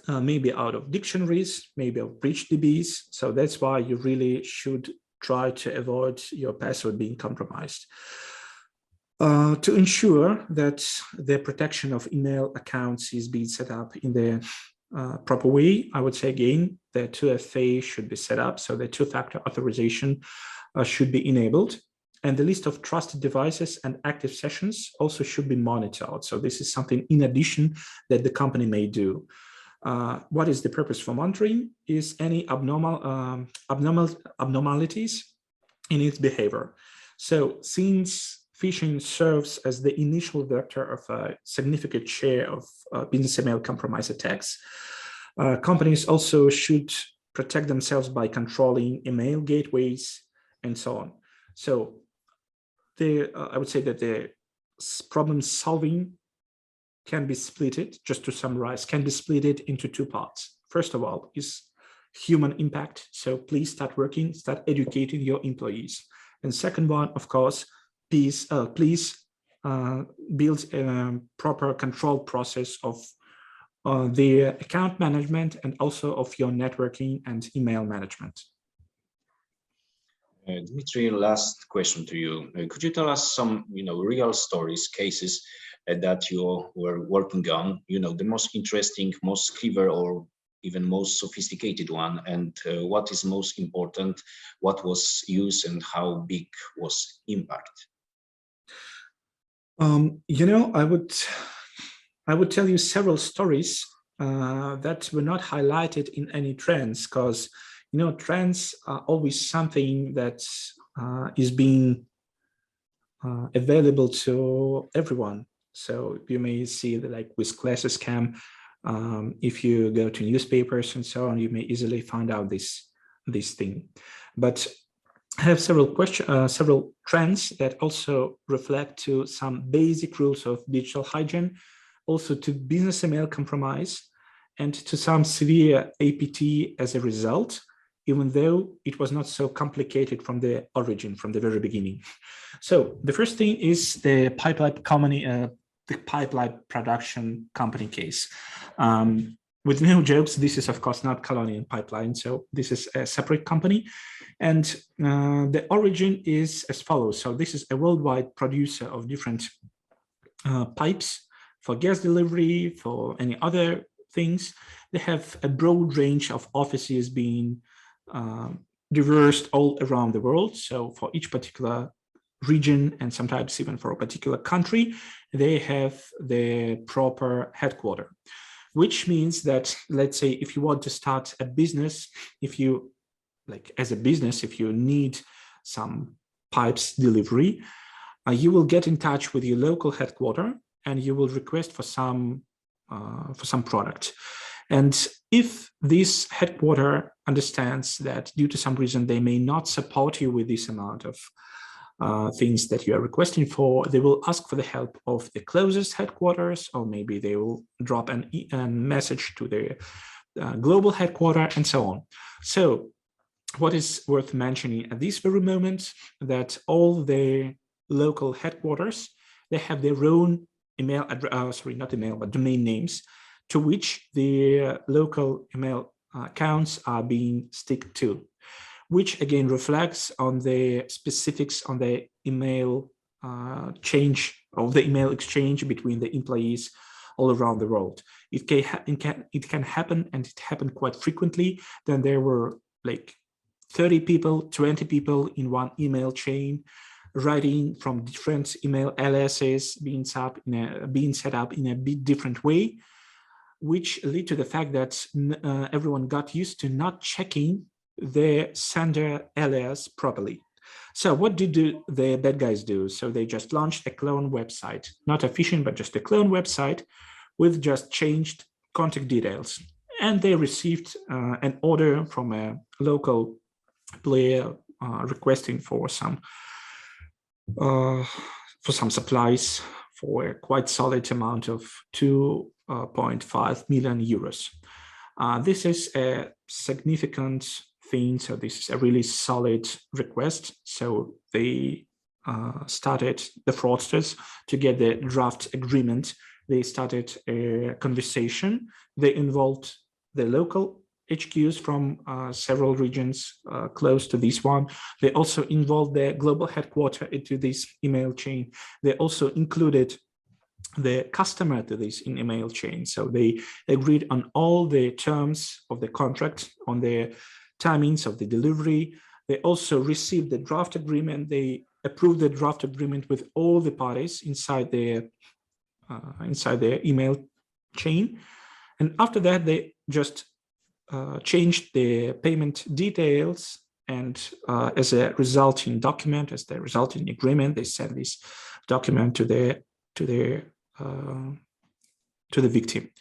maybe out of dictionaries, maybe of breach DBs. So that's why you really should try to avoid your password being compromised. To ensure that the protection of email accounts is being set up in the proper way, I would say again, the 2FA should be set up. So the two-factor authorization should be enabled. And the list of trusted devices and active sessions also should be monitored. So this is something in addition that the company may do. What is the purpose for monitoring? Is any abnormalities in its behavior. So since phishing serves as the initial vector of a significant share of business email compromise attacks, companies also should protect themselves by controlling email gateways and so on. So I would say that the problem solving can be splitted, just to summarize, can be splitted into two parts. First of all is human impact. So please start working, start educating your employees. And second one, of course, please build a proper control process of the account management and also of your networking and email management. Dmitry, last question to you. Could you tell us some, real stories, cases that you were working on? The most interesting, most clever, or even most sophisticated one, and what is most important? What was used, and how big was impact? I would tell you several stories that were not highlighted in any trends, because trends are always something that is being available to everyone. So you may see that, like with classes scam, if you go to newspapers and so on, you may easily find out this thing. But I have several trends that also reflect to some basic rules of digital hygiene, also to business email compromise, and to some severe APT as a result, even though it was not so complicated from the origin, from the very beginning. So the first thing is the pipeline company, the pipeline production company case. With no jokes, this is of course not Colonial Pipeline, so this is a separate company. And the origin is as follows. So this is a worldwide producer of different pipes for gas delivery, for any other things. They have a broad range of offices being diversed all around the world. So for each particular region, and sometimes even for a particular country, they have the proper headquarters, which means that, let's say, if you want to start a business, if you need some pipes delivery, you will get in touch with your local headquarters and you will request for some product. And if this headquarter understands that due to some reason they may not support you with this amount of things that you are requesting for, they will ask for the help of the closest headquarters, or maybe they will drop a message to the global headquarter and so on. So what is worth mentioning at this very moment, that all the local headquarters, they have their own email address, not email, but domain names, to which the local email accounts are being stick to, which again reflects on the specifics on the email email exchange between the employees all around the world. It can happen, and it happened quite frequently. Then there were like 30 people, 20 people in one email chain, writing from different email aliases, being set up in a bit different way, which lead to the fact that everyone got used to not checking the sender alias properly. So what did the bad guys do? So they just launched a clone website, not a phishing, but just a clone website with just changed contact details. And they received an order from a local player requesting for some supplies for a quite solid amount of 2.5 million euros. This is a significant thing. So this is a really solid request. So they started, the fraudsters, to get the draft agreement. They started a conversation. They involved the local HQs from several regions close to this one. They also involved the global headquarters into this email chain. They also included the customer to this email chain. So they agreed on all the terms of the contract, on the timings of the delivery. They also received the draft agreement. They approved the draft agreement with all the parties inside their email chain. And after that, they just changed the payment details, and as a resulting document, as the resulting agreement, they sent this document to the victim.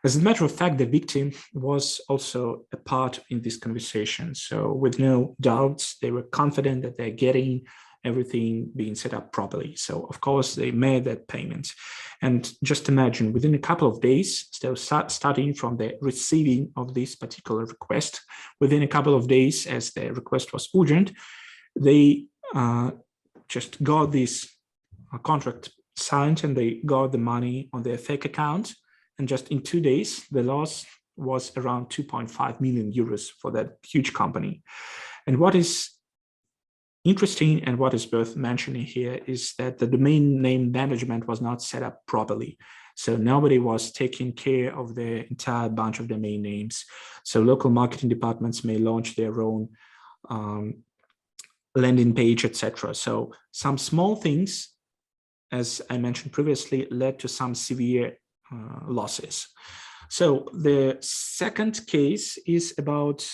As a matter of fact, the victim was also a part in this conversation. So with no doubts, they were confident that they're getting everything being set up properly. So of course they made that payment. And just imagine, within a couple of days, so starting from the receiving of this particular request, within a couple of days, as the request was urgent, they just got this contract signed, and they got the money on their fake account. And just in 2 days, the loss was around 2.5 million euros for that huge company. And what is interesting and what is worth mentioning here is that the domain name management was not set up properly. So nobody was taking care of the entire bunch of domain names. So local marketing departments may launch their own landing page, etc. So some small things, as I mentioned previously, led to some severe losses. So the second case is about,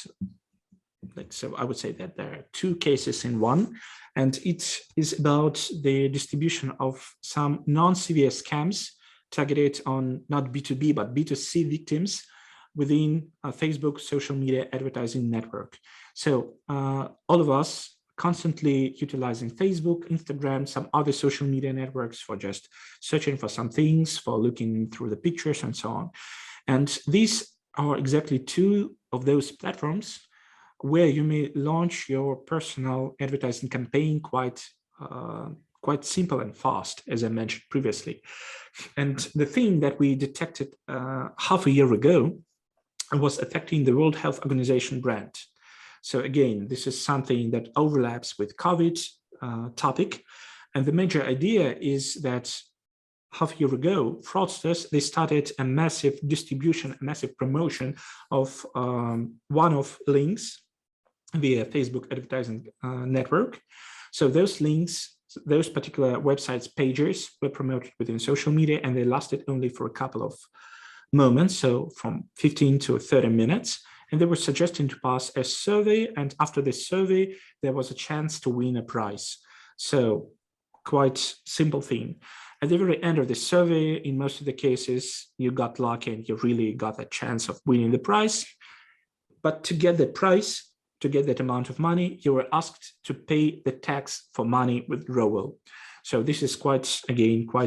so I would say that there are two cases in one, and it is about the distribution of some non-severe scams targeted on not B2B, but B2C victims within a Facebook social media advertising network. So all of us constantly utilizing Facebook, Instagram, some other social media networks for just searching for some things, for looking through the pictures and so on. And these are exactly two of those platforms where you may launch your personal advertising campaign quite simple and fast, as I mentioned previously. And the thing that we detected half a year ago was affecting the World Health Organization brand. So again, this is something that overlaps with COVID topic. And the major idea is that half a year ago, fraudsters, they started a massive distribution, a massive promotion of one-off links via Facebook advertising network. So those links, those particular websites pages were promoted within social media, and they lasted only for a couple of moments, so from 15 to 30 minutes. And they were suggesting to pass a survey, and after this survey, there was a chance to win a prize. So quite simple thing. At the very end of the survey, in most of the cases, you got lucky and you really got a chance of winning the prize. But to get the prize, to get that amount of money, you were asked to pay the tax for money withdrawal. So this is quite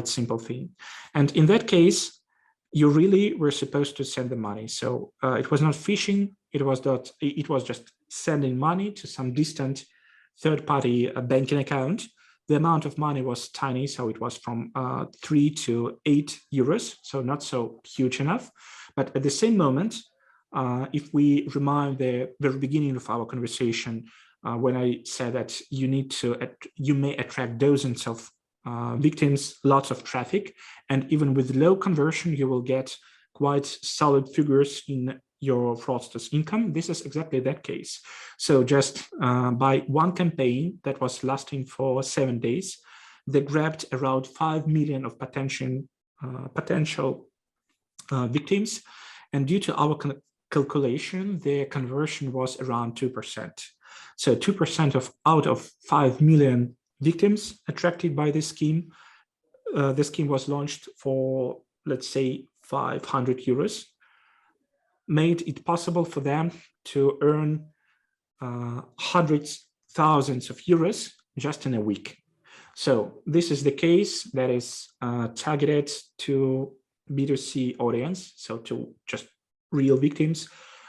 simple thing. And in that case, you really were supposed to send the money. So it was not phishing, it was just sending money to some distant third-party banking account. The amount of money was tiny, so it was from 3 to 8 euros, so not so huge enough. But at the same moment, if we remind the very beginning of our conversation, when I said that you may attract dozens of victims, lots of traffic, and even with low conversion, you will get quite solid figures in your fraudster's income. This is exactly that case. So just by one campaign that was lasting for 7 days, they grabbed around 5 million of potential victims. And due to our calculation, their conversion was around 2%. So 2% out of 5 million victims attracted by this scheme. The scheme was launched for, let's say, 500 euros, made it possible for them to earn hundreds, thousands of euros just in a week. So this is the case that is targeted to B2C audience, so to just real victims,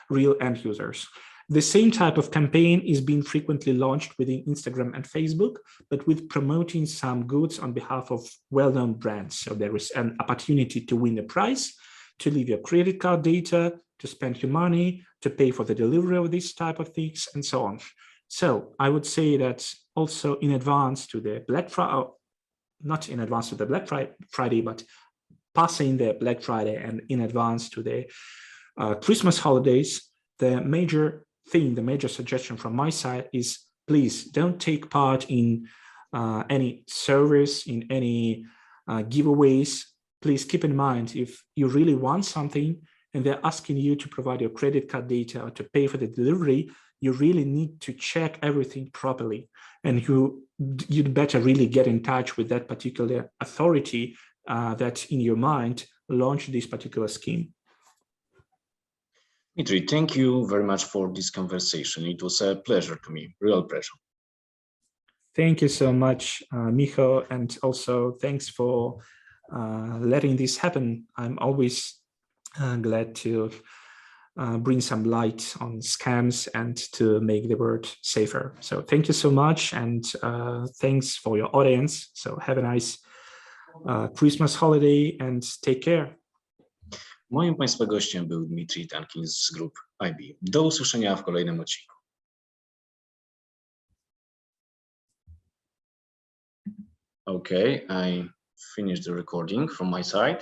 real end users. The same type of campaign is being frequently launched within Instagram and Facebook, but with promoting some goods on behalf of well-known brands. So there is an opportunity to win a prize, to leave your credit card data, to spend your money, to pay for the delivery of these type of things, and so on. So I would say that also in advance to the Black Friday, not in advance to the Black Friday, but passing the Black Friday and in advance to the Christmas holidays, the major suggestion from my side is please don't take part in any service, in any giveaways. Please keep in mind, if you really want something and they're asking you to provide your credit card data or to pay for the delivery, you really need to check everything properly. And you'd better really get in touch with that particular authority that in your mind launched this particular scheme. Dmitry, thank you very much for this conversation. It was a pleasure to me, real pleasure. Thank you so much, Michal, and also thanks for letting this happen. I'm always glad to bring some light on scams and to make the world safer. So thank you so much, and thanks for your audience. So have a nice Christmas holiday and take care. Moim Państwa gościem był Dmitry Tunkin z grup IB. Do usłyszenia w kolejnym odcinku. Okay, I finished the recording from my side.